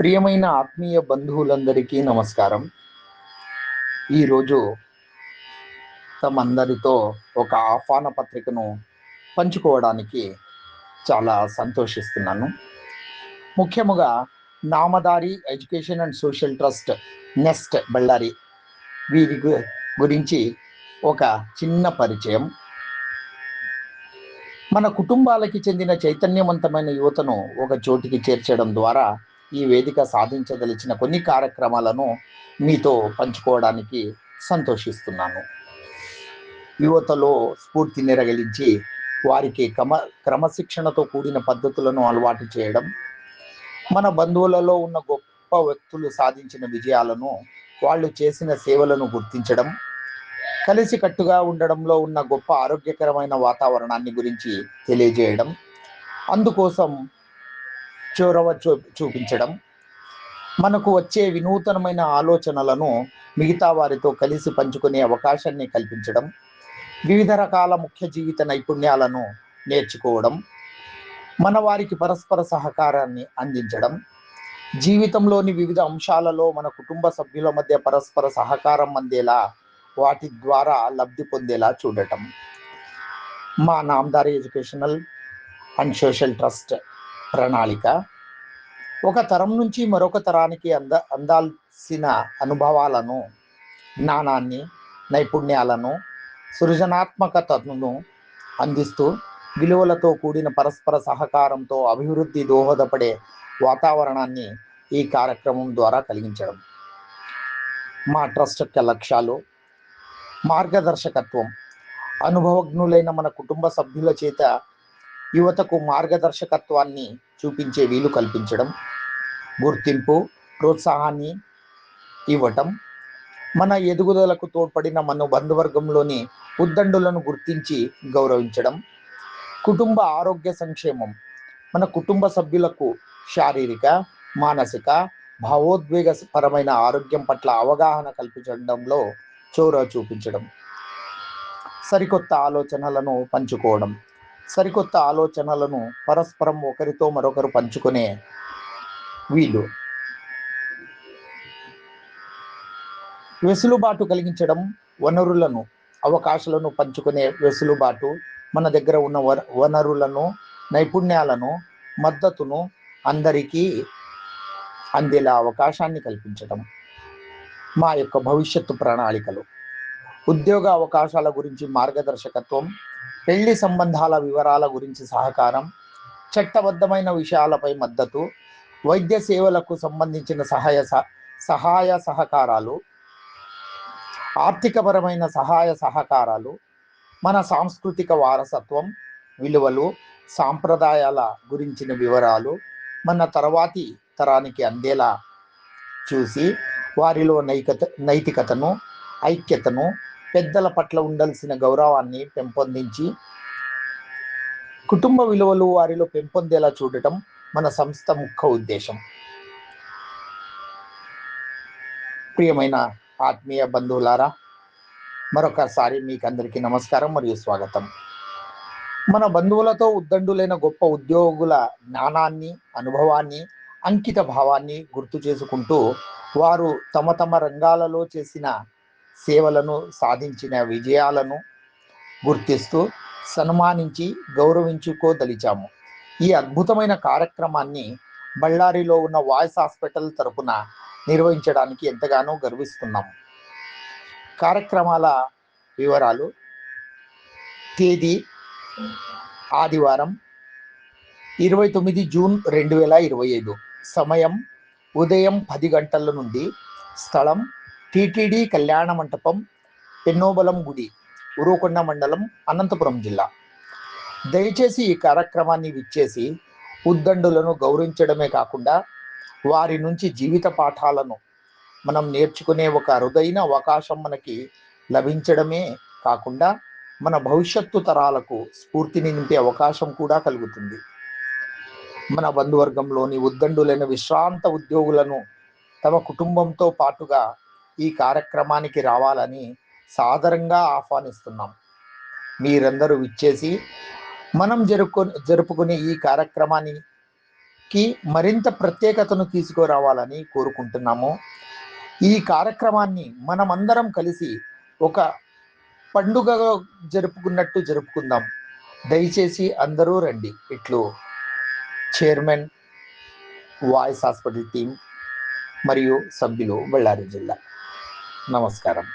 ప్రియమైన ఆత్మీయ బంధువులందరికీ నమస్కారం. ఈరోజు తమందరితో ఒక ఆహ్వాన పత్రికను పంచుకోవడానికి చాలా సంతోషిస్తున్నాను. ముఖ్యముగా Namadhari education and social trust nest Ballari వీరి గురించి ఒక చిన్న పరిచయం. మన కుటుంబాలకి చెందిన చైతన్యవంతమైన యువతను ఒక చోటికి చేర్చడం ద్వారా ఈ వేదిక సాధించదలిచిన కొన్ని కార్యక్రమాలను మీతో పంచుకోవడానికి సంతోషిస్తున్నాను. యువతలో స్ఫూర్తిని రగిలించి వారికి క్రమశిక్షణతో కూడిన పద్ధతులను అలవాటు చేయడం, మన బంధువులలో ఉన్న గొప్ప వ్యక్తులు సాధించిన విజయాలను, వాళ్ళు చేసిన సేవలను గుర్తించడం, కలిసికట్టుగా ఉండడంలో ఉన్న గొప్ప ఆరోగ్యకరమైన వాతావరణాన్ని గురించి తెలియజేయడం, అందుకోసం చొరవ చూపించడం, మనకు వచ్చే వినూతనమైన ఆలోచనలను మిగతా వారితో కలిసి పంచుకునే అవకాశాన్ని కల్పించడం, వివిధ రకాల ముఖ్య జీవిత నైపుణ్యాలను నేర్చుకోవడం, మన వారికి పరస్పర సహకారాన్ని అందించడం, జీవితంలోని వివిధ అంశాలలో మన కుటుంబ సభ్యుల మధ్య పరస్పర సహకారం అందేలా వాటి ద్వారా లబ్ధి పొందేలా చూడటం. మా Namdhari educational and social trust ప్రణాళిక ఒక తరం నుంచి మరొక తరానికి అందాల్సిన అనుభవాలను, జ్ఞానాన్ని, నైపుణ్యాలను, సృజనాత్మకతను అందిస్తూ విలువలతో కూడిన పరస్పర సహకారంతో అభివృద్ధి దోహదపడే వాతావరణాన్ని ఈ కార్యక్రమం ద్వారా కలిగించడం. మా ట్రస్ట్ యొక్క లక్ష్యాలు: మార్గదర్శకత్వం, అనుభవజ్ఞులైన మన కుటుంబ సభ్యుల చేత యువతకు మార్గదర్శకత్వాన్ని చూపించే వీలు కల్పించడం, గుర్తింపు, ప్రోత్సాహాన్ని ఇవ్వటం, మన ఎదుగుదలకు తోడ్పడిన మన బంధువర్గంలోని ఉద్దండులను గుర్తించి గౌరవించడం, కుటుంబ ఆరోగ్య సంక్షేమం, మన కుటుంబ సభ్యులకు శారీరక, మానసిక, భావోద్వేగపరమైన ఆరోగ్యం పట్ల అవగాహన కల్పించడంలో చొరవ చూపించడం, సరికొత్త ఆలోచనలను పంచుకోవడం, సరికొత్త ఆలోచనలను పరస్పరం ఒకరితో మరొకరు పంచుకునే వీలు, వెసులుబాటు కలిగించడం, వనరులను, అవకాశాలను పంచుకునే వెసులుబాటు, మన దగ్గర ఉన్న వనరులను, నైపుణ్యాలను, మద్దతును అందరికీ అందేలా అవకాశాన్ని కల్పించడం. మా యొక్క భవిష్యత్తు ప్రణాళికలు: ఉద్యోగ అవకాశాల గురించి మార్గదర్శకత్వం, పెళ్లి సంబంధాల వివరాల గురించి సహకారం, చట్టబద్ధమైన విషయాలపై మద్దతు, వైద్య సేవలకు సంబంధించిన సహాయ సహకారాలు, ఆర్థికపరమైన సహాయ సహకారాలు, మన సాంస్కృతిక వారసత్వం, విలువలు, సాంప్రదాయాల గురించిన వివరాలు మన తర్వాతి తరానికి అందేలా చూసి వారిలో నైతికతను, ఐక్యతను, పెద్దల పట్ల ఉండాల్సిన గౌరవాన్ని పెంపొందించి కుటుంబ విలువలు వారిలో పెంపొందేలా చూడటం మన సంస్థ ముఖ్య ఉద్దేశం. ప్రియమైన ఆత్మీయ బంధువులారా, మరొకసారి మీకు అందరికీ నమస్కారం మరియు స్వాగతం. మన బంధువులతో ఉద్దండులైన గొప్ప ఉద్యోగుల జ్ఞానాన్ని, అనుభవాన్ని, అంకిత భావాన్ని గుర్తు చేసుకుంటూ వారు తమ తమ రంగాలలో చేసిన సేవలను, సాధించిన విజయాలను గుర్తిస్తూ సన్మానించి గౌరవించుకోదలిచాము. ఈ అద్భుతమైన కార్యక్రమాన్ని బళ్ళారిలో ఉన్న వాయిస్ హాస్పిటల్ తరపున నిర్వహించడానికి ఎంతగానో గర్విస్తున్నాము. కార్యక్రమాల వివరాలు: తేదీ ఆదివారం 29 జూన్ 2025, సమయం ఉదయం 10 గంటల నుండి, స్థలం టిటిడి కళ్యాణ మంటపం, పెన్నోబలం గుడి, ఉరుకొండ మండలం, అనంతపురం జిల్లా. దయచేసి ఈ కార్యక్రమాన్ని విచ్చేసి ఉద్దండులను గౌరవించడమే కాకుండా వారి నుంచి జీవిత పాఠాలను మనం నేర్చుకునే ఒక అరుదైన అవకాశం మనకి లభించడమే కాకుండా మన భవిష్యత్తు తరాలకు స్ఫూర్తిని నింపే అవకాశం కూడా కలుగుతుంది. మన బంధువర్గంలోని ఉద్దండులైన విశ్రాంత ఉద్యోగులను తమ కుటుంబంతో పాటుగా ఈ కార్యక్రమానికి రావాలని సాదరంగా ఆహ్వానిస్తున్నాం. మీరందరూ విచ్చేసి మనం జరుపుకునే ఈ కార్యక్రమాన్ని కి మరింత ప్రత్యేకతను తీసుకురావాలని కోరుకుంటున్నాము. ఈ కార్యక్రమాన్ని మనమందరం కలిసి ఒక పండుగగా జరుపుకున్నట్టు జరుపుకుందాం. దయచేసి అందరూ రండి. ఇట్లు చైర్మన్, వాయిస్ హాస్పిటల్ టీం మరియు సభ్యులు, బళ్ళారి జిల్లా. నమస్కారం.